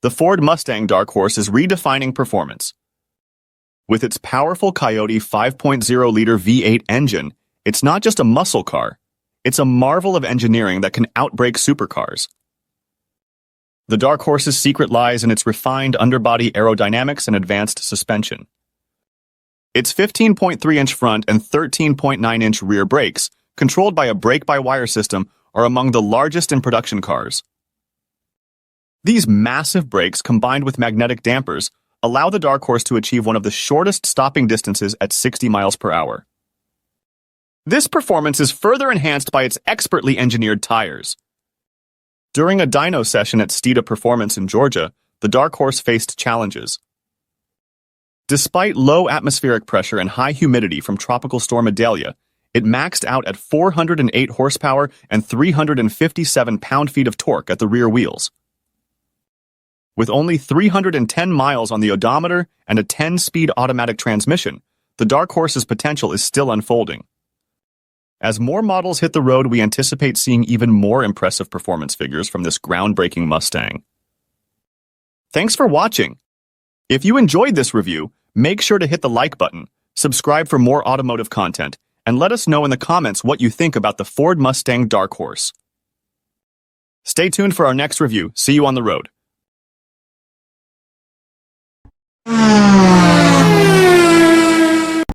the Ford Mustang Dark Horse is redefining performance. With its powerful Coyote 5.0-liter V8 engine, it's not just a muscle car, it's a marvel of engineering that can outbrake supercars. The Dark Horse's secret lies in its refined underbody aerodynamics and advanced suspension. Its 15.3-inch front and 13.9-inch rear brakes, controlled by a brake-by-wire system, are among the largest in production cars. These massive brakes, combined with magnetic dampers, allow the Dark Horse to achieve one of the shortest stopping distances at 60 miles per hour. This performance is further enhanced by its expertly engineered tires. During a dyno session at Stita Performance in Georgia, the Dark Horse faced challenges. Despite low atmospheric pressure and high humidity from Tropical Storm Idalia, it maxed out at 408 horsepower and 357 pound-feet of torque at the rear wheels. With only 310 miles on the odometer and a 10-speed automatic transmission, the Dark Horse's potential is still unfolding. As more models hit the road, we anticipate seeing even more impressive performance figures from this groundbreaking Mustang. Thanks for watching. If you enjoyed this review, make sure to hit the like button, subscribe for more automotive content, and let us know in the comments what you think about the Ford Mustang Dark Horse. Stay tuned for our next review. See you on the road.